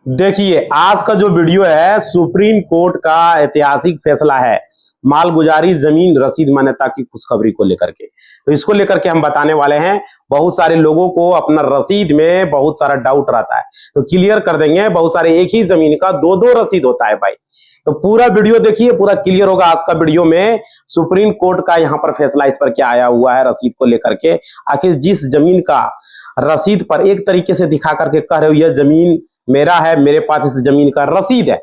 देखिए, आज का जो वीडियो है सुप्रीम कोर्ट का ऐतिहासिक फैसला है मालगुजारी जमीन रसीद मान्यता की खुशखबरी को लेकर के। तो इसको लेकर के हम बताने वाले हैं। बहुत सारे लोगों को अपना रसीद में बहुत सारा डाउट रहता है, तो क्लियर कर देंगे। बहुत सारे एक ही जमीन का दो दो रसीद होता है भाई। तो पूरा वीडियो देखिए, पूरा क्लियर होगा आज का वीडियो में। सुप्रीम कोर्ट का यहाँ पर फैसला इस पर क्या आया हुआ है रसीद को लेकर के। आखिर जिस जमीन का रसीद पर एक तरीके से दिखा करके कह रहे हो यह जमीन मेरा है, मेरे पास इस जमीन का रसीद है,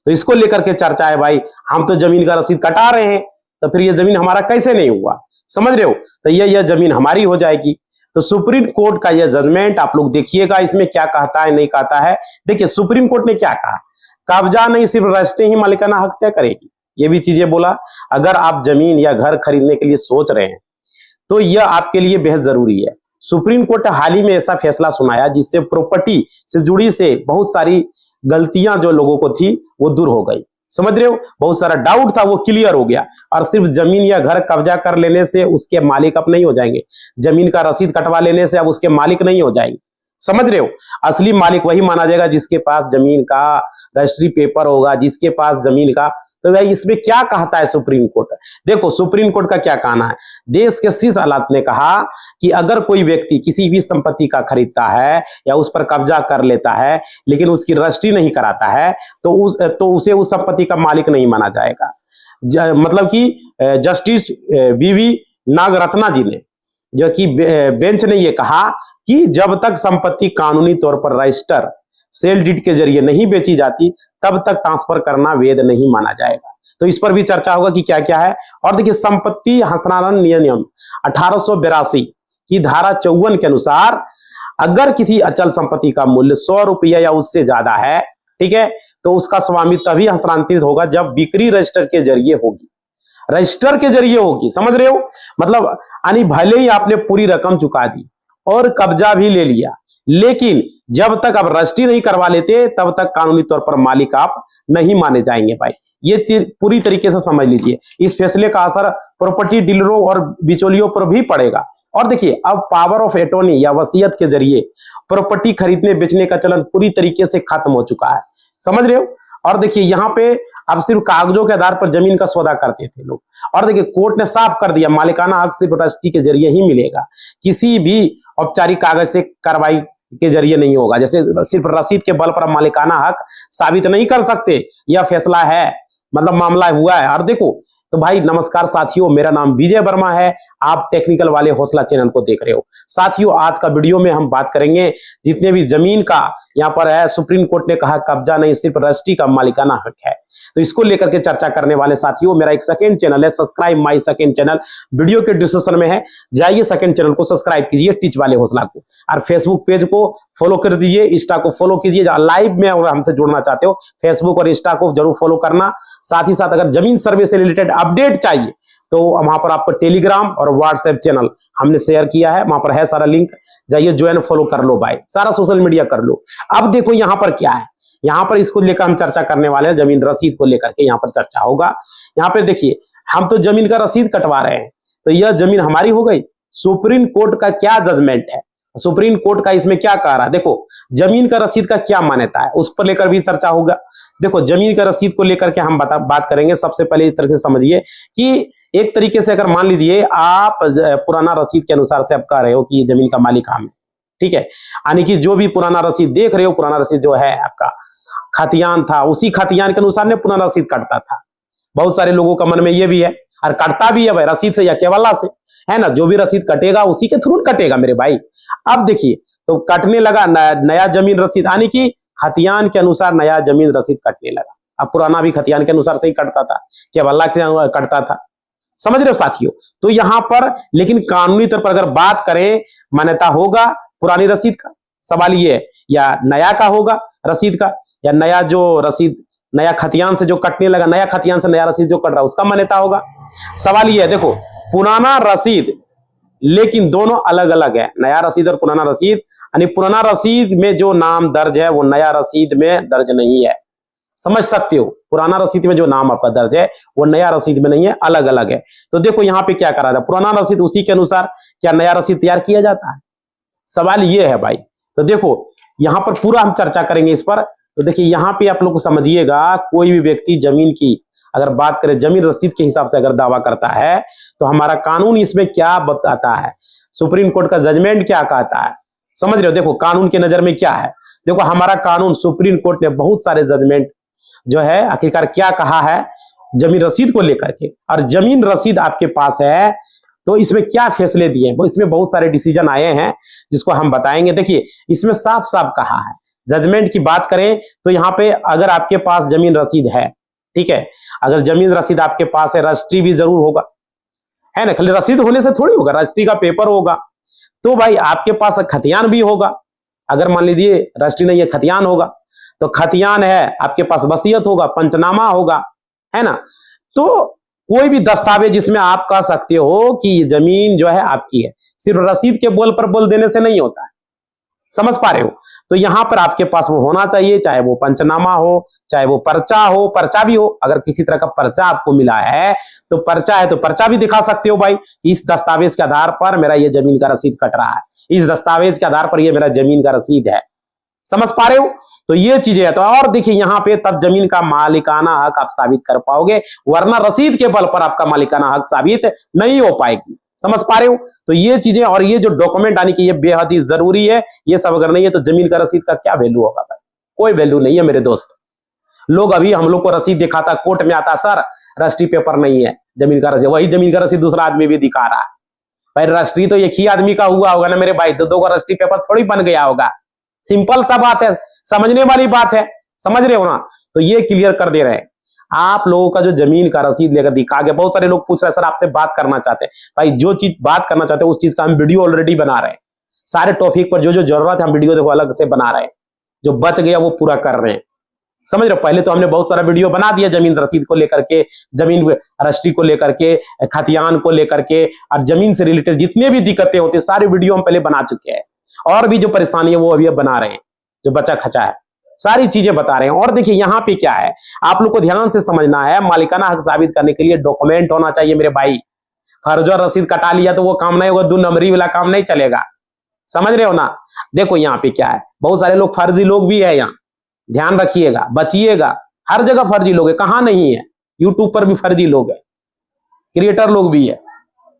तो इसको लेकर के चर्चा है भाई। हम तो जमीन का रसीद कटा रहे हैं, तो फिर यह जमीन हमारा कैसे नहीं हुआ, समझ रहे हो। तो यह जमीन हमारी हो जाएगी। तो सुप्रीम कोर्ट का यह जजमेंट आप लोग देखिएगा, इसमें क्या कहता है नहीं कहता है। देखिए सुप्रीम कोर्ट ने क्या कहा, कब्जा नहीं सिर्फ रजिस्ट्री ही मालिकाना हक तय करेगी, ये भी चीजें बोला। अगर आप जमीन या घर खरीदने के लिए सोच रहे हैं तो यह आपके लिए बेहद जरूरी है। सुप्रीम कोर्ट हाल ही में ऐसा फैसला सुनाया जिससे प्रॉपर्टी से जुड़ी से बहुत सारी गलतियां जो लोगों को थी वो दूर हो गई, समझ रहे हो। बहुत सारा डाउट था वो क्लियर हो गया। और सिर्फ जमीन या घर कब्जा कर लेने से उसके मालिक अब नहीं हो जाएंगे, जमीन का रसीद कटवा लेने से अब उसके मालिक नहीं हो जाएंगे, समझ रहे हो। असली मालिक वही माना जाएगा जिसके पास जमीन का रजिस्ट्री पेपर होगा, जिसके पास जमीन का। तो भाई इसमें क्या कहता है सुप्रीम कोर्ट, देखो सुप्रीम कोर्ट का क्या कहना है। देश के शीर्ष अदालत ने कहा कि अगर कोई व्यक्ति किसी भी संपत्ति का खरीदता है या उस पर कब्जा कर लेता है लेकिन उसकी रजिस्ट्री नहीं कराता है तो उसे उस संपत्ति का मालिक नहीं माना जाएगा। मतलब कि जस्टिस बीवी नागरत्ना जी ने जो कि बेंच ने यह कहा कि जब तक संपत्ति कानूनी तौर पर रजिस्टर सेल डीड के जरिए नहीं बेची जाती तब तक ट्रांसफर करना वैध नहीं माना जाएगा। तो इस पर भी चर्चा होगा कि क्या क्या है। और देखिए संपत्ति हस्तांतरण नियम 1882 की धारा 54 के अनुसार अगर किसी अचल संपत्ति का मूल्य 100 रुपया या उससे ज्यादा है, ठीक है, तो उसका स्वामित्व तभी हस्तांतरित होगा जब बिक्री रजिस्टर के जरिए होगी, रजिस्टर के जरिए होगी, समझ रहे हो। मतलब यानी भले ही आपने पूरी रकम चुका दी और कब्जा भी ले लिया, लेकिन जब तक आप रजिस्ट्री नहीं करवा लेते तब तक कानूनी तौर पर मालिक आप नहीं माने जाएंगे भाई। ये पूरी तरीके से समझ लीजिए। इस फैसले का असर प्रॉपर्टी डीलरों और बिचौलियों पर भी पड़ेगा। और देखिए अब पावर ऑफ एटॉर्नी या वसीयत के जरिए प्रॉपर्टी खरीदने बेचने का चलन पूरी तरीके से खत्म हो चुका है, समझ रहे हो। और देखिए यहाँ पे अब सिर्फ कागजों के आधार पर जमीन का सौदा करते थे लोग। और देखिए कोर्ट ने साफ कर दिया मालिकाना हक सिर्फ रजिस्ट्री के जरिए ही मिलेगा, किसी भी औपचारिक कागज से कार्रवाई के जरिए नहीं होगा। जैसे सिर्फ रसीद के बल पर मालिकाना हक साबित नहीं कर सकते, यह फैसला है, मतलब मामला हुआ है। और देखो तो भाई नमस्कार साथियों, मेरा नाम विजय वर्मा है, आप टेक्निकल वाले हौसला चैनल को देख रहे हो। साथियों आज का वीडियो में हम बात करेंगे जितने भी जमीन का यहाँ पर है, सुप्रीम कोर्ट ने कहा कब्जा नहीं सिर्फ रजिस्ट्री का मालिकाना हक है, तो इसको लेकर के चर्चा करने वाले साथियों मेरा एक सेकंड चैनल है, subscribe my second channel, video के डिस्क्रिप्शन में है, जाइए सेकंड चैनल को सब्सक्राइब कीजिए टीच वाले हौसला को, और फेसबुक पेज को फॉलो कर दीजिए, इंस्टा को फॉलो कीजिए। लाइव में अगर हमसे जुड़ना चाहते हो फेसबुक और इंस्टा को जरूर फॉलो करना। साथ ही साथ अगर जमीन सर्वे से रिलेटेड अपडेट चाहिए तो वहां पर आपको टेलीग्राम और व्हाट्सएप चैनल हमने शेयर किया है, वहां पर है सारा लिंक, जाइए ज्वाइन फॉलो कर लो भाई, सारा सोशल मीडिया कर लो। अब देखो यहां पर क्या है, यहां पर इसको लेकर हम चर्चा करने वाले हैं, जमीन रसीद को लेकर के यहां पर चर्चा होगा। यहां पर देखिए हम तो जमीन का रसीद कटवा रहे हैं, तो यह जमीन हमारी हो गई। सुप्रीम कोर्ट का क्या जजमेंट है, सुप्रीम कोर्ट का इसमें क्या कह रहा है, देखो जमीन का रसीद का क्या मान्यता है उस पर लेकर भी चर्चा होगा। देखो जमीन का रसीद को लेकर के हम बात करेंगे। सबसे पहले इस तरह से समझिए कि एक तरीके से अगर मान लीजिए आप पुराना रसीद के अनुसार से आप कह रहे हो कि ये जमीन का मालिक हम है, ठीक है, यानी कि जो भी पुराना रसीद देख रहे हो, पुराना रसीद जो है आपका खतियान था, उसी खतियान के अनुसार ने पुराना रसीद कटता था। बहुत सारे लोगों का मन में ये भी है, और कटता भी है भाई रसीद से या केवला से, है ना, जो भी रसीद कटेगा उसी के थ्रू कटेगा मेरे भाई। अब देखिए तो कटने लगा नया जमीन रसीद, यानी कि खतियान के अनुसार नया जमीन रसीद कटने लगा। अब पुराना भी खतियान के अनुसार से ही कटता था, केवला से कटता था, समझ रहे हो साथियों। तो यहां पर लेकिन कानूनी तौर पर अगर बात करें मान्यता होगा पुरानी रसीद का, सवाल ये है या नया का होगा रसीद का, या नया जो रसीद नया खतियान से जो कटने लगा, नया खतियान से नया रसीद जो कट रहा है उसका मान्यता होगा। सवाल ये है, देखो पुराना रसीद लेकिन दोनों अलग अलग है, नया रसीद और पुराना रसीद, यानी पुराना रसीद में जो नाम दर्ज है वो नया रसीद में दर्ज नहीं है, समझ सकते हो। पुराना रसीद में जो नाम आपका दर्ज है वो नया रसीद में नहीं है, अलग अलग है। तो देखो यहाँ पे क्या करा था, पुराना रसीद उसी के अनुसार क्या नया रसीद तैयार किया जाता है, सवाल ये है भाई। तो देखो यहाँ पर पूरा हम चर्चा करेंगे इस पर, तो देखिए यहाँ पे आप लोग को समझिएगा, कोई भी व्यक्ति जमीन की अगर बात करें, जमीन रसीद के हिसाब से अगर दावा करता है तो हमारा कानून इसमें क्या बताता है, सुप्रीम कोर्ट का जजमेंट क्या कहता है, समझ रहे हो। देखो कानून के नजर में क्या है, देखो हमारा कानून, सुप्रीम कोर्ट ने बहुत सारे जजमेंट जो है आखिरकार क्या कहा है जमीन रसीद को लेकर के, और जमीन रसीद आपके पास है तो इसमें क्या फैसले दिए, इसमें बहुत सारे डिसीजन आए हैं जिसको हम बताएंगे। देखिए इसमें साफ साफ कहा है, जजमेंट की बात करें तो यहाँ पे अगर आपके पास जमीन रसीद है, ठीक है, अगर जमीन रसीद आपके पास है, रजिस्ट्री भी जरूर होगा, है ना, खाली रसीद होने से थोड़ी होगा, रजिस्ट्री का पेपर होगा, तो भाई आपके पास खतियान भी होगा। अगर मान लीजिए रजिस्ट्री नहीं है, खतियान होगा, तो खतियान है, आपके पास वसीयत होगा, पंचनामा होगा, है ना। तो कोई भी दस्तावेज जिसमें आप कह सकते हो कि ये जमीन जो है आपकी है, सिर्फ रसीद के बोल पर बोल देने से नहीं होता है, समझ पा रहे हो। तो यहां पर आपके पास वो होना चाहिए, चाहे वो पंचनामा हो, चाहे वो पर्चा हो, पर्चा भी हो, अगर किसी तरह का पर्चा आपको मिला है तो पर्चा है तो पर्चा भी दिखा सकते हो भाई, इस दस्तावेज के आधार पर मेरा ये जमीन का रसीद कट रहा है, इस दस्तावेज के आधार पर ये मेरा जमीन का रसीद है, समझ पा रहे हो। तो ये चीजें है। तो और देखिए यहाँ पे तब जमीन का मालिकाना हक आप साबित कर पाओगे, वरना रसीद के बल पर आपका मालिकाना हक साबित नहीं हो पाएगी, समझ पा रहे हो। तो ये चीजें और ये जो डॉक्यूमेंट आने की ये बेहद ही जरूरी है, ये सब अगर नहीं है तो जमीन का रसीद का क्या वैल्यू होगा भाई, कोई वैल्यू नहीं है मेरे दोस्त। लोग अभी हम लोग को रसीद दिखाता, कोर्ट में आता, सर रजिस्ट्री पेपर नहीं है, जमीन का रसीद, वही जमीन का रसीद दूसरा आदमी भी दिखा रहा है। भाई रजिस्ट्री तो एक ही आदमी का हुआ होगा ना मेरे भाई, दो का रजिस्ट्री पेपर थोड़ी बन गया होगा, सिंपल सा बात है, समझने वाली बात है, समझ रहे हो ना। तो ये क्लियर कर दे रहे हैं आप लोगों का जो जमीन का रसीद लेकर दिखा के। बहुत सारे लोग पूछ रहे हैं सर आपसे बात करना चाहते हैं, भाई जो चीज बात करना चाहते हैं उस चीज का हम वीडियो ऑलरेडी बना रहे हैं, सारे टॉपिक पर जो जो जरूरत है हम वीडियो देखो अलग से बना रहे हैं, जो बच गया वो पूरा कर रहे हैं, समझ रहे हो। पहले तो हमने बहुत सारा वीडियो बना दिया जमीन रसीद को लेकर के, जमीन रजिस्ट्री को लेकर के, खतियान को लेकर के, और जमीन से रिलेटेड जितने भी दिक्कतें होती है सारे वीडियो हम पहले बना चुके हैं, और भी जो परेशानी है वो अभी अब बना रहे हैं, जो बचा खचा है सारी चीजें बता रहे हैं। और देखिए यहाँ पे क्या है, आप लोग को ध्यान से समझना है, मालिकाना हक साबित करने के लिए डॉक्यूमेंट होना चाहिए मेरे भाई। फर्ज और रसीद कटा लिया तो वो काम नहीं होगा, 2 नंबरी वाला काम नहीं चलेगा, समझ रहे हो ना। देखो यहाँ पे क्या है, बहुत सारे लोग फर्जी लोग भी है यहाँ, ध्यान रखिएगा, बचिएगा, हर जगह फर्जी लोग है, कहां नहीं है, यूट्यूब पर भी फर्जी लोग है, क्रिएटर लोग भी है,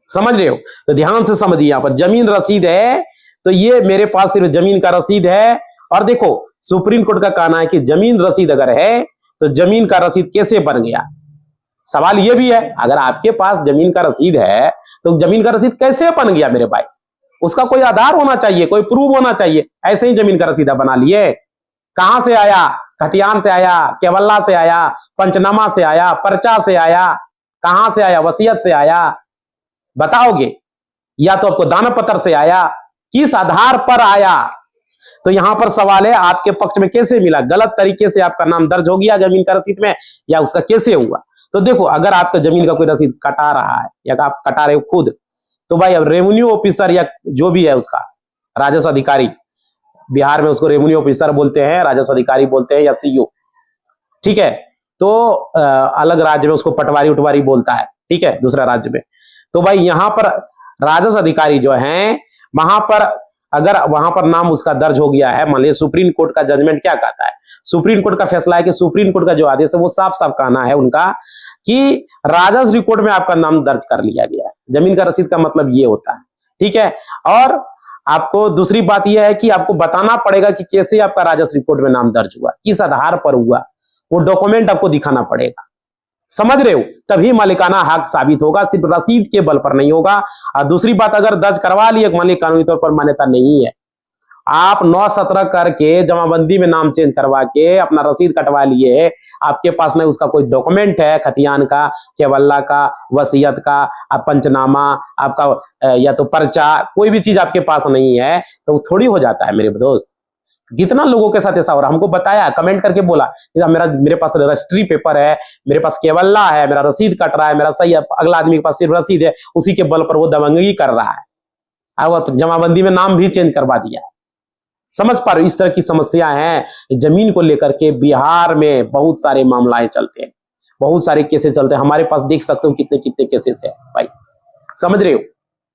समझ रहे हो। तो ध्यान से समझिए, यहाँ पर जमीन रसीद है तो ये मेरे पास सिर्फ जमीन का रसीद है। और देखो सुप्रीम कोर्ट का कहना है कि जमीन रसीद अगर है तो जमीन का रसीद कैसे बन गया, सवाल ये भी है, अगर आपके पास जमीन का रसीद है तो जमीन का रसीद कैसे बन गया मेरे भाई, उसका कोई आधार होना चाहिए, कोई प्रूफ होना चाहिए। ऐसे ही जमीन का रसीदा बना लिए, कहां से आया, खतियान से आया, केवल्ला से आया, पंचनामा से आया, पर्चा से आया, कहां से आया, वसीयत से आया, बताओगे, या तो आपको दान पत्र से आया, किस आधार पर आया। तो यहां पर सवाल है आपके पक्ष में कैसे मिला, गलत तरीके से आपका नाम दर्ज हो गया जमीन का रसीद में, या उसका कैसे हुआ। तो देखो अगर आपका जमीन का कोई रसीद कटा रहा है या आप कटा रहे हो खुद, तो भाई अब रेवेन्यू ऑफिसर या जो भी है उसका राजस्व अधिकारी, बिहार में उसको रेवेन्यू ऑफिसर बोलते हैं, राजस्व अधिकारी बोलते हैं, या सीओ, ठीक है। तो अलग राज्य में उसको पटवारी उटवारी बोलता है, ठीक है, दूसरा राज्य में। तो भाई यहां पर राजस्व अधिकारी जो है, वहां पर अगर वहां पर नाम उसका दर्ज हो गया है, मान लीजिए सुप्रीम कोर्ट का जजमेंट क्या कहता है, सुप्रीम कोर्ट का फैसला है कि सुप्रीम कोर्ट का जो आदेश है वो साफ साफ कहना है उनका कि राजस्व रिकॉर्ड में आपका नाम दर्ज कर लिया गया है। जमीन का रसीद का मतलब ये होता है, ठीक है। और आपको दूसरी बात यह है कि आपको बताना पड़ेगा कि कैसे आपका राजस्व रिकॉर्ड में नाम दर्ज हुआ, किस आधार पर हुआ, वो डॉक्यूमेंट आपको दिखाना पड़ेगा, समझ रहे हो, तभी मालिकाना हक साबित होगा, सिर्फ रसीद के बल पर नहीं होगा। और दूसरी बात, अगर दर्ज करवा लिए मान लीजिए कानूनी तौर पर मान्यता नहीं है, आप 9-17 करके जमाबंदी में नाम चेंज करवा के अपना रसीद कटवा लिए, आपके पास नहीं उसका कोई डॉक्यूमेंट है, खतियान का, केवल्ला का, वसीयत का, पंचनामा आपका, या तो पर्चा, कोई भी चीज आपके पास नहीं है, तो थोड़ी हो जाता है मेरे दोस्त। कितना लोगों के साथ ऐसा हो रहा है, हमको बताया, कमेंट करके बोला कि मेरे पास रजिस्ट्री पेपर है, मेरे पास केवल्ला है, मेरा रसीद कट रहा है, मेरा सही है, अगला आदमी के पास सिर्फ रसीद है, उसी के बल पर वो दबंगई कर रहा है, अब जमाबंदी में नाम भी चेंज करवा दिया है, समझ पा रहे हो। इस तरह की समस्या है जमीन को लेकर के बिहार में, बहुत सारे मामलाएं चलते हैं, बहुत सारे केसेस चलते हैं, हमारे पास देख सकते हो कितने कितने केसेस है भाई, समझ रहे हो,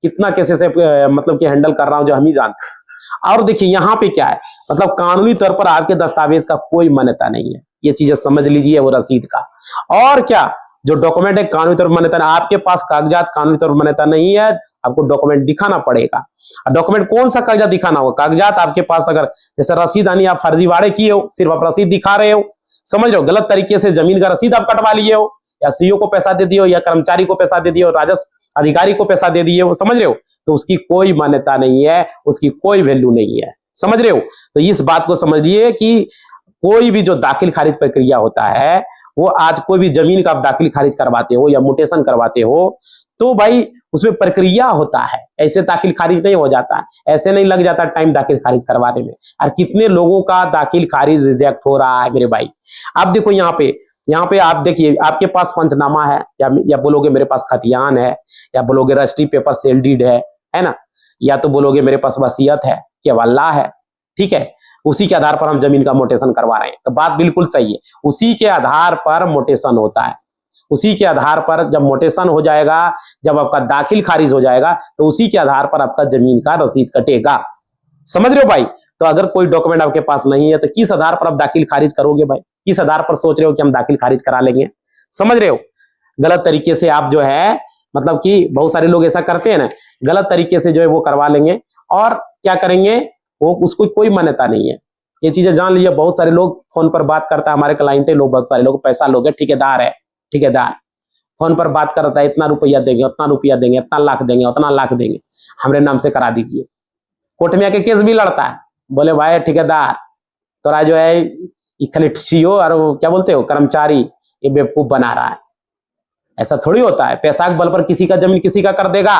कितना केसेस है, मतलब कि हैंडल कर रहा हूं जो हम ही जानते हैं। और देखिए यहाँ पे क्या है, मतलब कानूनी तौर पर आपके दस्तावेज का कोई मान्यता नहीं है, ये चीजें समझ लीजिए वो रसीद का। और क्या, जो डॉक्यूमेंट है कानूनी तौर पर मान्यता नहीं, आपके पास कागजात कानूनी तौर पर मान्यता नहीं है, आपको डॉक्यूमेंट दिखाना पड़ेगा। डॉक्यूमेंट कौन सा कागजात दिखाना होगा, कागजात आपके पास अगर जैसे रसीद आनी, आप फर्जीवाड़े किए हो, सिर्फ आप रसीद दिखा रहे हो, समझ रहे हो, गलत तरीके से जमीन का रसीद आप कटवा लिए हो, या सीईओ को पैसा दे दिए हो, या कर्मचारी को पैसा दे दिए हो, राजस्व अधिकारी को पैसा दे दिए हो, समझ रहे हो, तो उसकी कोई मान्यता नहीं है, उसकी कोई वैल्यू नहीं है, समझ रहे हो। तो इस बात को समझिए कि कोई भी जो दाखिल खारिज प्रक्रिया होता है, वो आज कोई भी जमीन का आप दाखिल खारिज करवाते हो या म्यूटेशन करवाते हो, तो भाई उसमें प्रक्रिया होता है, ऐसे दाखिल खारिज नहीं हो जाता है, ऐसे नहीं लग जाता टाइम दाखिल खारिज करवाने में। और कितने लोगों का दाखिल खारिज रिजेक्ट हो रहा है मेरे भाई। अब देखो यहाँ पे आप देखिए, आपके पास पंचनामा है, या बोलोगे मेरे पास खतियान है, या बोलोगे रजिस्ट्री पेपर सेल डीड है ना, या तो बोलोगे मेरे पास वसीयत है, केवल्ला है, ठीक है, उसी के आधार पर हम जमीन का मोटेशन करवा रहे हैं। तो बात बिल्कुल सही है, उसी के आधार पर मोटेशन होता है, उसी के आधार पर जब मोटेशन हो जाएगा, जब आपका दाखिल खारिज हो जाएगा, तो उसी के आधार पर आपका जमीन का रसीद कटेगा, समझ रहे हो भाई। तो अगर कोई डॉक्यूमेंट आपके पास नहीं है, तो किस आधार पर आप दाखिल खारिज करोगे भाई, किस आधार पर सोच रहे हो कि हम दाखिल खारिज करा लेंगे, समझ रहे हो। गलत तरीके से आप जो है, मतलब कि बहुत सारे लोग ऐसा करते हैं ना, गलत तरीके से जो है वो करवा लेंगे, और क्या करेंगे, वो उसको कोई मान्यता नहीं है। ये चीजें जान लीजिए, बहुत सारे लोग फोन पर बात करता है, हमारे क्लाइंट लोग, बहुत सारे लोग पैसा लोग है, ठेकेदार फोन पर बात करता है, इतना रुपया देंगे, उतना रुपया देंगे, इतना लाख देंगे, उतना लाख देंगे, हमारे नाम से करा दीजिए। कोर्ट में आके केस भी लड़ता है, बोले भाई ठेकेदार तोरा जो है खाली सीईओ और क्या बोलते हो कर्मचारी ये बेवकूफ बना रहा है। ऐसा थोड़ी होता है, पैसा के बल पर किसी का जमीन किसी का कर देगा,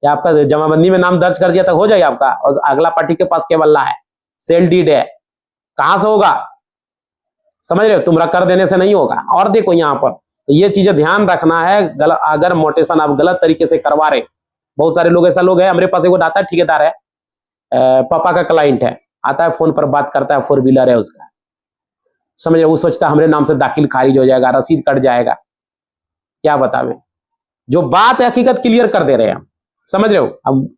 या आपका जमाबंदी में नाम दर्ज कर दिया तो हो जाए आपका, और अगला पार्टी के पास केवल्ला है, सेल डीड है, कहां से होगा, समझ रहे हो, तुम्हारा कर देने से नहीं होगा। और देखो यहाँ पर तो ये चीजें ध्यान रखना है, अगर मोटेशन आप गलत तरीके से करवा रहे, बहुत सारे लोग ऐसा लोग है, हमारे पास एक आता है ठेकेदार है, पापा का क्लाइंट है, आता है फोन पर बात करता है, 4 व्हीलर है उसका, समझ रहे, वो सोचता है हमारे नाम से दाखिल खारिज हो जाएगा, रसीद कट जाएगा, क्या बतावे, जो बात है हकीकत क्लियर कर दे रहे हैं हम, समझ रहे हो। अब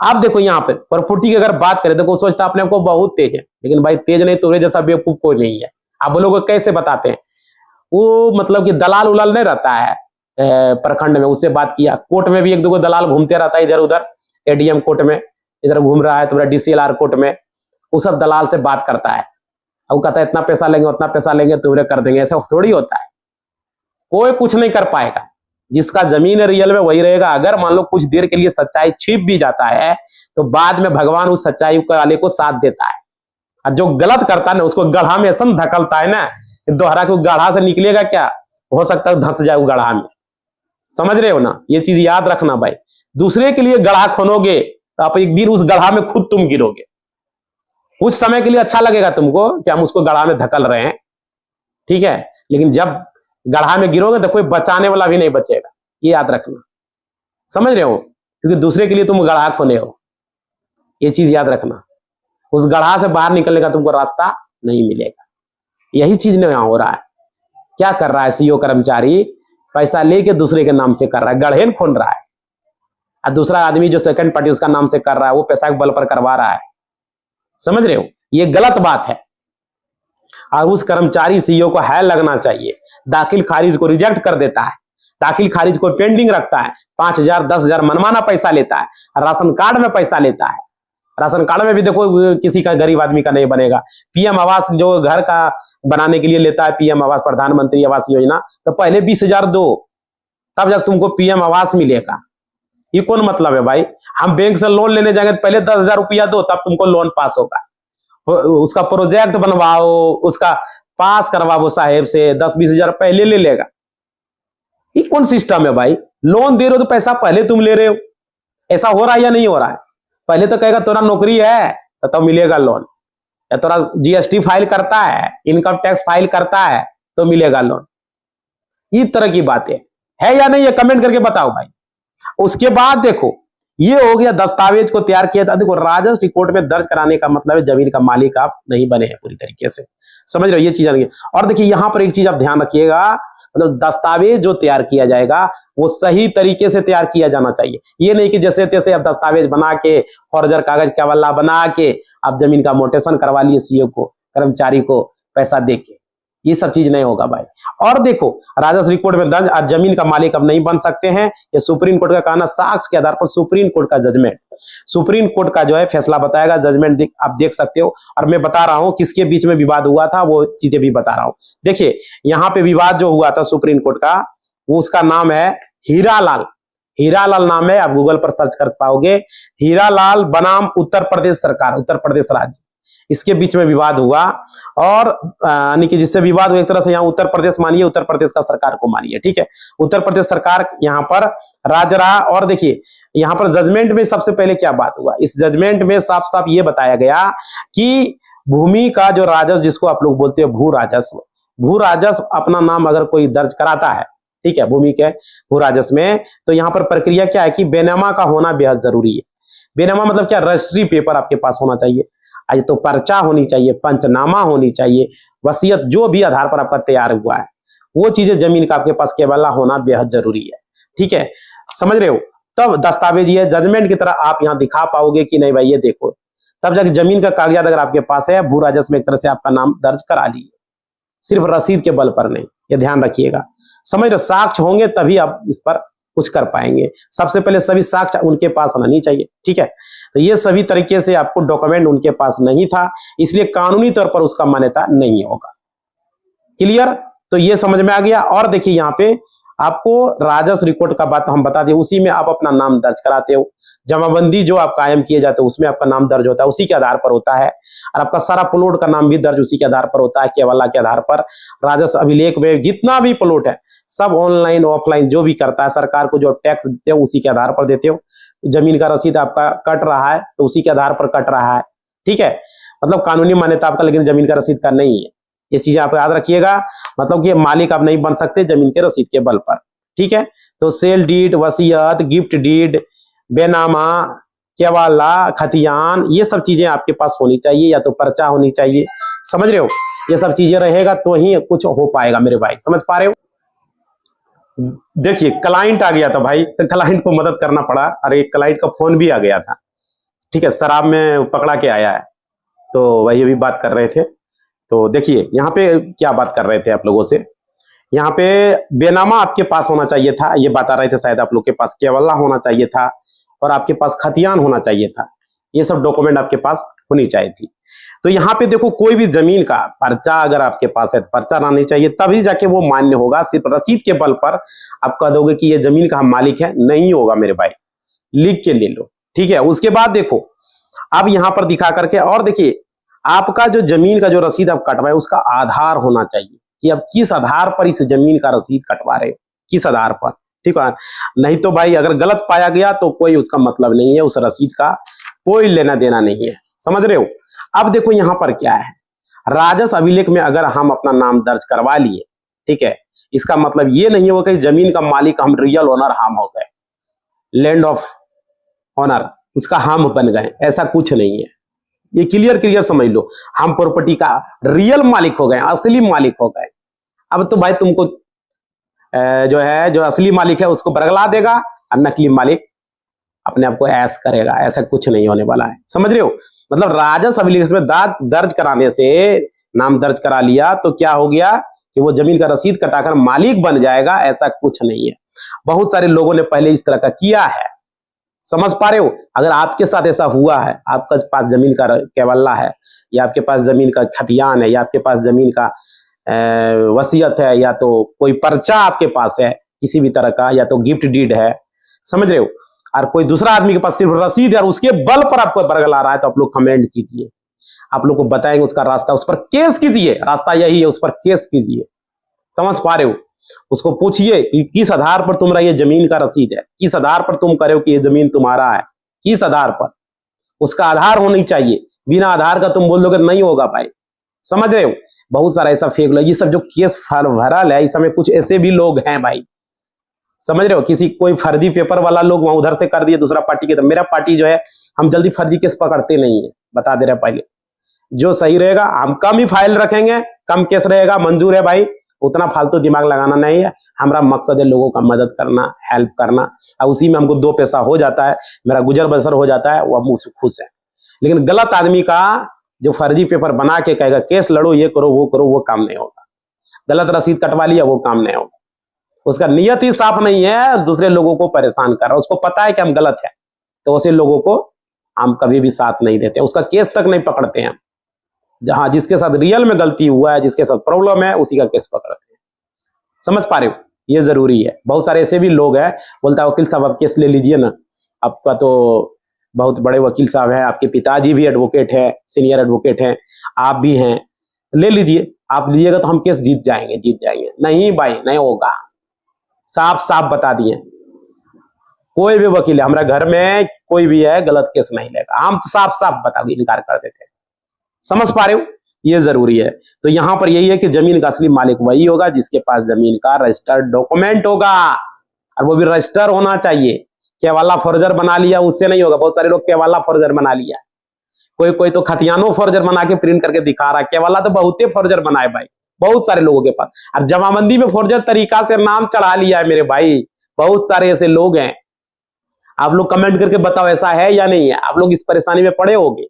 आप देखो यहाँ पे प्रॉपर्टी की अगर बात करें तो वो सोचता अपने को बहुत तेज है, लेकिन भाई तेज नहीं, तुम्हारे जैसा बेवकूफ कोई नहीं है। आप बोलोगे कैसे बताते हैं, वो मतलब कि दलाल उलाल नहीं रहता है प्रखंड में, उससे बात किया, कोर्ट में भी 1-2 दलाल घूमते रहता है इधर उधर, एडीएम कोर्ट में इधर घूम रहा है, तुम्हारा डीसीएलआर कोर्ट में, वो सब दलाल से बात करता है, वो कहता है इतना पैसा लेंगे उतना पैसा लेंगे तुम्हारे कर देंगे, ऐसा थोड़ी होता है, कोई कुछ नहीं कर पाएगा। जिसका जमीन है रियल में वही रहेगा। अगर मान लो कुछ देर के लिए सच्चाई छिप भी जाता है, तो बाद में भगवान उस सच्चाई वाले को साथ देता है, और जो गलत करता है ना उसको गढ़ा में ऐसा धकलता है ना, दोहरा के गढ़ा से निकलेगा क्या, हो सकता है धंस जाए वो गढ़ा में, समझ रहे हो ना। ये चीज याद रखना भाई, दूसरे के लिए गढ़ा खोनोगे तो आप एक दिन उस गढ़ा में खुद तुम गिरोगे। उस समय के लिए अच्छा लगेगा तुमको कि हम उसको गढ़ा में धकल रहे हैं, ठीक है, लेकिन जब गढ़ा में गिरोगे तो कोई बचाने वाला भी नहीं बचेगा, ये याद रखना, समझ रहे हो, क्योंकि दूसरे के लिए तुम गढ़ा खोने हो, ये चीज याद रखना। उस गढ़ा से बाहर निकलने का तुमको रास्ता नहीं मिलेगा। यही चीज ने यहां हो रहा है। क्या कर रहा है सीईओ कर्मचारी, पैसा लेके दूसरे के नाम से कर रहा है, गढ़े खोल रहा है, और दूसरा आदमी जो सेकंड पार्टी उसका नाम से कर रहा है, वो पैसा के बल पर करवा रहा है, समझ रहे हो, ये गलत बात है। और उस कर्मचारी सीईओ को है लगना चाहिए, दाखिल खारिज को रिजेक्ट कर देता है, दाखिल खारिज को पेंडिंग रखता है, 5,000 10,000 मनमाना पैसा लेता है, राशन कार्ड में पैसा लेता है, राशन कार्ड में भी देखो किसी का गरीब आदमी का नहीं बनेगा। पीएम आवास जो घर का बनाने के लिए लेता है, पीएम आवास प्रधानमंत्री आवास योजना, तो पहले 20,000 दो, तब जब तुमको पीएम आवास मिलेगा। ये कौन मतलब है भाई, हम बैंक से लोन लेने जाएंगे तो पहले 10,000 रुपया दो तब तुमको लोन पास होगा, उसका प्रोजेक्ट बनवाओ, उसका पास करवाओ साहेब से, 10-20,000 पहले ले लेगा। ये कौन सिस्टम है भाई, लोन दे रहे हो तो पैसा पहले तुम ले रहे हो, ऐसा हो रहा है या नहीं हो रहा है। पहले तो कहेगा तोरा नौकरी है तो मिलेगा लोन, या तोरा जीएसटी फाइल करता है, इनकम टैक्स फाइल करता है तो मिलेगा लोन। इस तरह की बातें है या नहीं, ये कमेंट करके बताओ भाई। उसके बाद देखो ये हो गया, दस्तावेज को तैयार किया था। देखो राजस्व रिकॉर्ड में दर्ज कराने का मतलब है जमीन का मालिक आप नहीं बने हैं पूरी तरीके से, समझ रहे हो, ये चीज आएंगे। और देखिए यहाँ पर एक चीज आप ध्यान रखिएगा, मतलब दस्तावेज जो तैयार किया जाएगा वो सही तरीके से तैयार किया जाना चाहिए। ये नहीं कि जैसे तैसे आप दस्तावेज बना के, फॉर्जर कागज का वल्ला बना के आप जमीन का मोटेशन करवा लिए सीओ को, कर्मचारी को पैसा दे के, ये सब चीज नहीं होगा भाई। और देखो राजस्व रिपोर्ट में दर्ज आज जमीन का मालिक अब नहीं बन सकते हैं, ये सुप्रीम कोर्ट का कहना, साक्ष्य के आधार पर सुप्रीम कोर्ट का जजमेंट, सुप्रीम कोर्ट का जो है फैसला बताएगा, जजमेंट आप देख सकते हो। और मैं बता रहा हूं किसके बीच में विवाद हुआ था, वो चीजें भी बता रहा हूं। देखिए यहाँ पे विवाद जो हुआ था सुप्रीम कोर्ट का, वो उसका नाम है हीरालाल, हीरालाल नाम है, आप गूगल पर सर्च कर पाओगे, हीरालाल बनाम उत्तर प्रदेश सरकार, उत्तर प्रदेश राज्य, इसके बीच में विवाद हुआ। और यानी कि जिससे विवाद हुआ, एक तरह से यहाँ उत्तर प्रदेश मानिए, उत्तर प्रदेश का सरकार को मानिए, ठीक है, उत्तर प्रदेश सरकार यहाँ पर राज रहा। और देखिए यहाँ पर जजमेंट में सबसे पहले क्या बात हुआ, इस जजमेंट में साफ साफ ये बताया गया कि भूमि का जो राजस्व, जिसको आप लोग बोलते हो भू राजस्व, भू राजस्व अपना नाम अगर कोई दर्ज कराता है, ठीक है, भूमि के भू राजस्व में, तो यहाँ पर प्रक्रिया क्या है कि बेनामा का होना बेहद जरूरी है। बेनामा मतलब क्या, रजिस्ट्री पेपर आपके पास होना चाहिए, आज तो पर्चा होनी चाहिए, पंचनामा होनी चाहिए, वसीयत जो भी आधार पर आपका तैयार हुआ है, वो चीजें जमीन का आपके पास केवल होना बेहद जरूरी है, ठीक है, समझ रहे हो। तब दस्तावेज ये जजमेंट की तरह आप यहाँ दिखा पाओगे कि नहीं भाई ये देखो, तब जाके जमीन का कागजात अगर आपके पास है, भू राजस्व में एक तरह से आपका नाम दर्ज करा लीजिए, सिर्फ रसीद के बल पर नहीं, ये ध्यान रखिएगा, समझ रहे, साक्ष्य होंगे तभी आप इस पर कुछ कर पाएंगे। सबसे पहले सभी साक्ष्य उनके पास होना नहीं चाहिए, ठीक है, तो ये सभी तरीके से आपको डॉक्यूमेंट उनके पास नहीं था, इसलिए कानूनी तौर पर उसका मान्यता नहीं होगा। क्लियर, तो ये समझ में आ गया। और देखिए यहाँ पे आपको राजस्व रिपोर्ट का बात हम बता दें, उसी में आप अपना नाम दर्ज कराते हो, जमाबंदी जो आप कायम किए जाते हो उसमें आपका नाम दर्ज होता है, उसी के आधार पर होता है, और आपका सारा प्लॉट का नाम भी दर्ज उसी के आधार पर होता है, केवला के आधार पर। राजस्व अभिलेख में जितना भी प्लॉट है सब ऑनलाइन ऑफलाइन जो भी करता है, सरकार को जो टैक्स देते हो उसी के आधार पर देते हो, जमीन का रसीद आपका कट रहा है तो उसी के आधार पर कट रहा है, ठीक है, मतलब कानूनी मान्यता आपका, लेकिन जमीन का रसीद का नहीं है, ये चीजें आप याद रखिएगा। मतलब कि मालिक आप नहीं बन सकते जमीन के रसीद के बल पर, ठीक है। तो सेल डीड, वसीयत, गिफ्ट डीड, बेनामा, केवाला, खतियान, ये सब चीजें आपके पास होनी चाहिए, या तो पर्चा होनी चाहिए, समझ रहे हो, ये सब चीजें रहेगा तो ही कुछ हो पाएगा मेरे भाई, समझ पा रहे हो। देखिए क्लाइंट आ गया था भाई, तो क्लाइंट को मदद करना पड़ा, अरे क्लाइंट का फोन भी आ गया था, ठीक है, शराब में पकड़ा के आया है, तो वही अभी बात कर रहे थे। तो देखिए यहाँ पे क्या बात कर रहे थे आप लोगों से, यहाँ पे बेनामा आपके पास होना चाहिए था, ये बता रहे थे शायद आप लोग के पास केवला होना चाहिए था, और आपके पास खतियान होना चाहिए था, ये सब डॉक्यूमेंट आपके पास होनी चाहिए थी। तो यहाँ पे देखो कोई भी जमीन का पर्चा अगर आपके पास है तो पर्चा लानी चाहिए, तभी जाके वो मान्य होगा। सिर्फ रसीद के बल पर आप कह दोगे कि ये जमीन का हम मालिक है, नहीं होगा मेरे भाई, लिख के ले लो, ठीक है। उसके बाद देखो अब यहाँ पर दिखा करके, और देखिए आपका जो जमीन का जो रसीद आप कटवाए उसका आधार होना चाहिए कि अब किस आधार पर इस जमीन का रसीद कटवा रहे हो, किस आधार पर, ठीक है। नहीं तो भाई अगर गलत पाया गया तो कोई उसका मतलब नहीं है, उस रसीद का कोई लेना देना नहीं है, समझ रहे हो। अब देखो यहाँ पर क्या है, राजस्व अभिलेख में अगर हम अपना नाम दर्ज करवा लिए, ठीक है, इसका मतलब ये नहीं होगा कि जमीन का मालिक हम रियल ओनर हम हो गए, लैंड ऑफ ऑनर उसका हम बन गए, ऐसा कुछ नहीं है, ये क्लियर समझ लो, हम प्रॉपर्टी का रियल मालिक हो गए, असली मालिक हो गए। अब तो भाई तुमको जो है जो असली मालिक है उसको बरगला देगा, और नकली मालिक अपने आप को ऐश करेगा, ऐसा कुछ नहीं होने वाला है, समझ रहे हो। मतलब राजस्व अभिलेख में दर्ज कराने से, नाम दर्ज करा लिया तो क्या हो गया कि वो जमीन का रसीद कटाकर मालिक बन जाएगा, ऐसा कुछ नहीं है। बहुत सारे लोगों ने पहले इस तरह का किया है, समझ पा रहे हो। अगर आपके साथ ऐसा हुआ है, आपके पास जमीन का केवल्ला है, या आपके पास जमीन का खतियान है, या आपके पास जमीन का वसीयत है, या तो कोई पर्चा आपके पास है किसी भी तरह का, या तो गिफ्ट डीड है, समझ रहे हो, और कोई दूसरा आदमी के पास सिर्फ रसीद है और उसके बल पर आपको बरगला रहा है, तो आप लोग कमेंट कीजिए, आप लोग को बताएंगे उसका रास्ता, उस पर केस कीजिए, रास्ता यही है, उस पर केस कीजिए, समझ पा रहे हो। उसको पूछिए कि किस आधार पर तुम्हारा ये जमीन का रसीद है, किस आधार पर तुम करे हो कि ये जमीन तुम्हारा है, किस आधार पर, उसका आधार होनी चाहिए। बिना आधार का तुम बोल दोगे नहीं होगा भाई, समझ रहे हो। बहुत सारा ऐसा फेक लोग, ये सब जो केस भरल है, इस समय कुछ ऐसे भी लोग हैं भाई, समझ रहे हो। किसी कोई फर्जी पेपर वाला लोग वहां उधर से कर दिए दूसरा पार्टी के, तो मेरा पार्टी जो है हम जल्दी फर्जी केस पकड़ते नहीं है, बता दे रहे पहले, जो सही रहेगा हम कम ही फाइल रखेंगे, कम केस रहेगा, मंजूर है भाई, उतना फालतू दिमाग लगाना नहीं है। हमारा मकसद है लोगों का मदद करना, हेल्प करना, और उसी में हमको 2 पैसा हो जाता है, मेरा गुजर बसर हो जाता है, वो हम उससे खुश है। लेकिन गलत आदमी का जो फर्जी पेपर बना के कहेगा केस लड़ो, ये करो, वो काम नहीं होगा। गलत रसीद कटवा लिया, वो काम नहीं होगा। उसका नियत ही साफ नहीं है, दूसरे लोगों को परेशान कर रहा है, उसको पता है कि हम गलत है, तो ऐसे लोगों को हम कभी भी साथ नहीं देते, उसका केस तक नहीं पकड़ते हैं। जहां जिसके साथ रियल में गलती हुआ है, जिसके साथ प्रॉब्लम है, उसी का केस पकड़ते हैं। समझ पा रहे हो, ये जरूरी है। बहुत सारे ऐसे भी लोग हैं, बोलता है वकील साहब आप केस ले लीजिए ना, आपका तो बहुत बड़े वकील साहब है, आपके पिताजी भी एडवोकेट है, सीनियर एडवोकेट हैं, आप भी हैं, ले लीजिए, आप लीजिएगा तो हम केस जीत जाएंगे। नहीं भाई, नहीं होगा, साफ साफ बता दिए। कोई भी वकील है हमारे घर में, कोई भी है, गलत केस नहीं लेगा, हम तो साफ साफ बता इनकार कर देते। समझ पा रहे हो, ये जरूरी है। तो यहां पर यही है कि जमीन का असली मालिक वही होगा जिसके पास जमीन का रजिस्टर्ड डॉक्यूमेंट होगा, और वो भी रजिस्टर होना चाहिए। केवाला फॉर्जर बना लिया उससे नहीं होगा। बहुत सारे लोग केवाला फॉर्जर बना लिया, कोई तो खतियानो फॉर्जर बना के प्रिंट करके दिखा रहा है। केवाला तो बहुते फॉर्जर बनाए भाई, बहुत सारे लोगों के पास, और जमाबंदी में फॉर्जर तरीका से नाम चढ़ा लिया है मेरे भाई, बहुत सारे ऐसे लोग हैं। आप लोग कमेंट करके बताओ ऐसा है या नहीं है, आप लोग इस परेशानी में पड़े होंगे,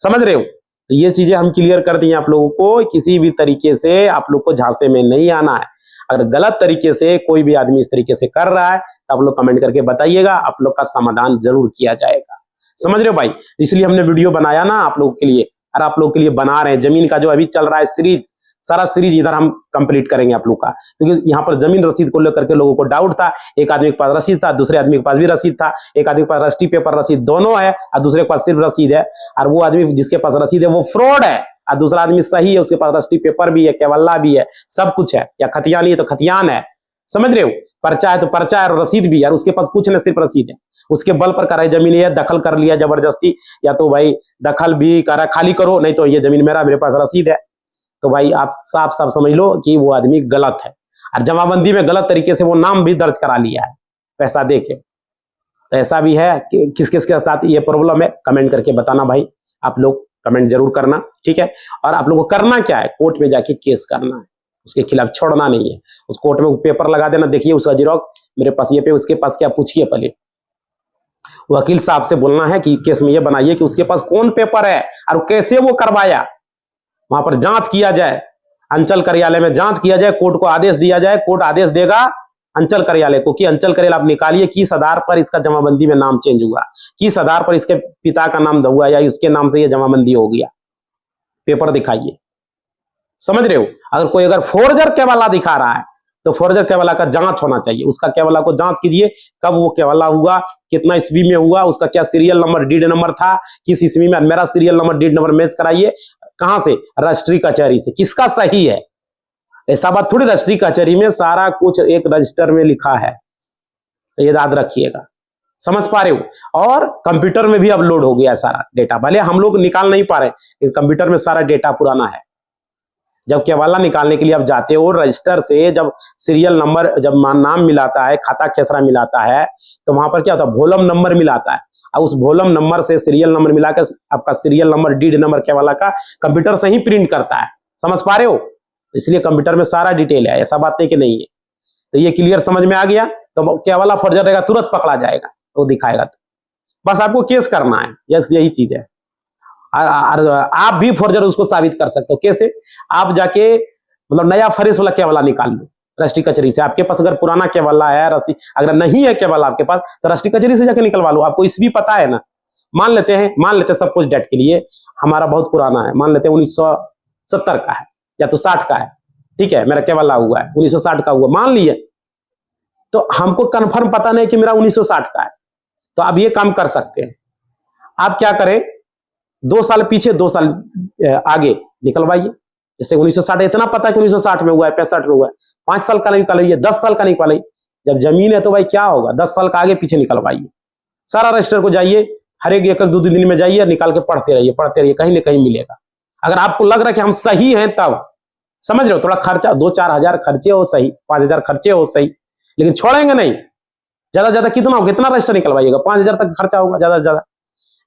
समझ रहे हो। तो ये चीजें हम क्लियर कर दी आप लोगों को, किसी भी तरीके से आप लोग को झांसे में नहीं आना है। अगर गलत तरीके से कोई भी आदमी इस तरीके से कर रहा है तो आप लोग कमेंट करके बताइएगा, आप लोग का समाधान जरूर किया जाएगा। समझ रहे हो भाई, इसलिए हमने वीडियो बनाया ना आप लोगों के लिए, और आप लोग के लिए बना रहे हैं। जमीन का जो अभी चल रहा है सीरीज, सारा सीरीज इधर हम कंप्लीट करेंगे आप लोग का, क्योंकि यहाँ पर जमीन रसीद को लेकर के लोगों को डाउट था। एक आदमी के पास रसीद था, दूसरे आदमी के पास भी रसीद था, एक आदमी के पास रजिस्ट्री पेपर रसीद दोनों है, और दूसरे के पास सिर्फ रसीद है, और वो आदमी जिसके पास रसीद है वो फ्रॉड है, और दूसरा आदमी सही है, उसके पास रजिस्ट्री पेपर भी है, केवल्ला भी है, सब कुछ है, या खतियान है तो खतियान है। समझ रहे हो, पर्चा है तो पर्चा है, और रसीद भी है, और उसके पास कुछ नहीं, सिर्फ रसीद है। उसके बल पर कराई जमीन है, दखल कर लिया जबरदस्ती, या तो भाई दखल भी करा, खाली करो, नहीं तो ये जमीन मेरे पास रसीद है। तो भाई आप साफ साफ समझ लो कि वो आदमी गलत है, और जमाबंदी में गलत तरीके से वो नाम भी दर्ज करा लिया है पैसा दे के। तो ऐसा भी है कि किस किस के साथ ये प्रॉब्लम है, कमेंट करके बताना भाई, आप लोग कमेंट जरूर करना, ठीक है। और आप लोगों को करना क्या है, कोर्ट में जाके केस करना है, उसके खिलाफ छोड़ना नहीं है। उस कोर्ट में पेपर लगा देना, देखिए उसका जेरॉक्स मेरे पास ये पे, उसके पास क्या, पूछिए पहले वकील साहब से बोलना है कि केस में ये बनाइए कि उसके पास कौन पेपर है और कैसे वो करवाया, वहां पर जांच किया जाए, अंचल कार्यालय में जांच किया जाए, कोर्ट को आदेश दिया जाए, कोर्ट आदेश देगा अंचल कार्यालय को कि अंचल कार्यालय आप निकालिए किस आधार पर इसका जमाबंदी में नाम चेंज हुआ, किस आधार पर इसके पिता का नाम हुआ या उसके नाम से ये जमाबंदी हो गया, पेपर दिखाइए। समझ रहे हो, अगर फोर्जर केवला दिखा रहा है तो फोर्जर केवला का जांच होना चाहिए, उसका केवला को जांच कीजिए, कब वो केवला हुआ, कितना ईस्वी में हुआ, उसका क्या सीरियल नंबर डीड नंबर था, किस ईस्वी में, मेरा serial number deed number match कराइए, कहां से, रजिस्ट्री कचहरी से, किसका सही है। ऐसा बात थोड़ी, रजिस्ट्री कचहरी में सारा कुछ एक रजिस्टर में लिखा है, तो ये याद रखिएगा। समझ पा रहे हो, और कंप्यूटर में भी अपलोड हो गया सारा डेटा, भले हम लोग निकाल नहीं पा रहे, लेकिन कंप्यूटर में सारा डेटा पुराना है। जब केवाला निकालने के लिए आप जाते हो रजिस्टर से, जब सीरियल नंबर, जब नाम मिलाता है, खाता खेसरा मिलाता है, तो वहां पर क्या होता है, वोलम नंबर मिलाता है, और उस वोलम नंबर से सीरियल नंबर मिलाकर आपका सीरियल नंबर डीड नंबर केवाला का कंप्यूटर से ही प्रिंट करता है। समझ पा रहे हो, इसलिए कंप्यूटर में सारा डिटेल है, ऐसा बात नहीं कि नहीं है। तो ये क्लियर समझ में आ गया, तो केवाला फॉर्जर रहेगा तुरंत पकड़ा जाएगा, वो दिखाएगा, तो बस आपको केस करना है, यस यही चीज है। आप भी फॉर्जर उसको साबित कर सकते हो, कैसे, आप जाके मतलब नया फ्रेश वाला केवला निकाल लो रजिस्ट्री कचहरी से। आपके पास अगर पुराना केवला है, अगर नहीं है केवला आपके पास, तो रजिस्ट्री कचहरी से जाके निकलवा लो। आपको इस भी पता है ना, मान लेते सब कुछ डेट के लिए हमारा बहुत पुराना है, मान लेते हैं 1970 का है या तो 60 का है, ठीक है, मेरा केवला हुआ है 1960 का हुआ, मान लिए, तो हमको कंफर्म पता नहीं कि मेरा 1960 का है, तो आप ये काम कर सकते हैं, आप क्या करें, 2 साल पीछे 2 साल आगे निकलवाइए। जैसे 1960 इतना पता है कि 1960 में हुआ है, 65 में हुआ है, 5 साल का निकालिए, 10 साल का निकालिए। जब जमीन है तो भाई क्या होगा, 10 साल का आगे पीछे निकलवाइए, सारा रजिस्टर को जाइए, हर एक 2 दिन में जाइए, निकाल के पढ़ते रहिए, कहीं ना कहीं मिलेगा। अगर आपको लग रहा है कि हम सही हैं, तब समझ रहे हो, थोड़ा खर्चा 2-4 हजार खर्चे हो सही, 5 हजार खर्चे हो सही, लेकिन छोड़ेंगे नहीं। ज्यादा कितना होगा, कितना रजिस्टर निकलवाइएगा, 5 हजार तक खर्चा होगा ज्यादा से ज्यादा।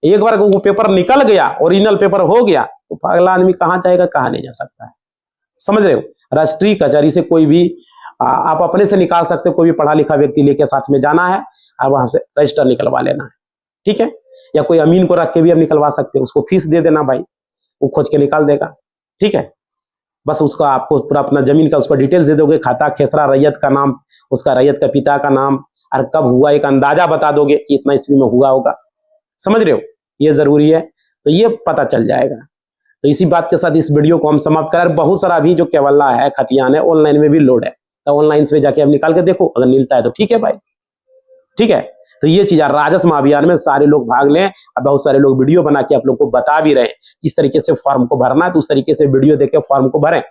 एक बार वो पेपर निकल गया, ओरिजिनल पेपर हो गया, तो अगला आदमी कहां जाएगा, कहां नहीं जा सकता है। समझ रहे हो। रजिस्ट्री कचहरी से कोई भी आप अपने से निकाल सकते हो, कोई भी पढ़ा लिखा व्यक्ति लेके साथ में जाना है और वहां से रजिस्टर निकलवा लेना है, ठीक है। या कोई अमीन को रख के भी आप निकलवा सकते हो, उसको फीस दे देना भाई, वो खोज के निकाल देगा, ठीक है। बस उसका आपको पूरा अपना जमीन का उसका डिटेल्स दे दोगे, खाता खेसरा, रैयत का नाम, उसका रैयत का पिता का नाम और कब हुआ एक अंदाजा बता दोगे कि इतना ईस्वी में हुआ होगा, समझ रहे हो। ये जरूरी है, तो ये पता चल जाएगा। तो इसी बात के साथ इस वीडियो को हम समाप्त करें। बहुत सारा अभी जो केवल्ला है, खतियान है, ऑनलाइन में भी लोड है, तो ऑनलाइन से जाके आप निकाल के देखो, अगर मिलता है तो ठीक है भाई, ठीक है। तो ये चीज राजस्व अभियान में सारे लोग भाग लें। अब बहुत सारे लोग वीडियो बना के आप लोग को बता भी रहे हैं किस तरीके से फॉर्म को भरना है, तो उस तरीके से वीडियो देख के फॉर्म को भरें।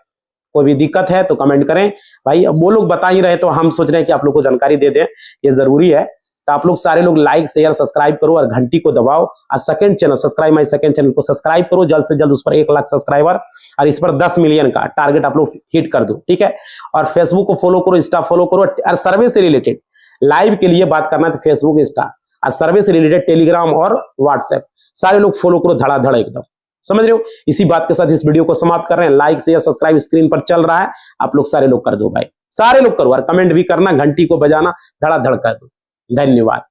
कोई भी दिक्कत है तो कमेंट करें भाई। अब वो लोग बता ही रहे तो हम सोच रहे हैं कि आप लोग को जानकारी दे दें, ये जरूरी है। तो आप लोग सारे लोग लाइक शेयर सब्सक्राइब करो और घंटी को दबाओ। और second channel subscribe my second channel को सब्सक्राइब करो जल्द से जल्द, उस पर 1 लाख सब्सक्राइबर और इस पर 10 मिलियन का टारगेट आप लोग हिट कर दो, ठीक है। और फेसबुक को फॉलो करो, इंस्टा फॉलो करो। और सर्वे से रिलेटेड लाइव के लिए बात करना है तो फेसबुक, इंस्टा, और सर्वे से रिलेटेड टेलीग्राम और व्हाट्सएप सारे लोग फॉलो करो धड़ाधड़ एकदम, समझ रहे हो। इसी बात के साथ इस वीडियो को समाप्त कर रहे हैं। लाइक शेयर सब्सक्राइब स्क्रीन पर चल रहा है, आप लोग सारे लोग कर दो भाई, सारे लोग करो और कमेंट भी करना, घंटी को बजाना, धड़ाधड़ कर दो। धन्यवाद।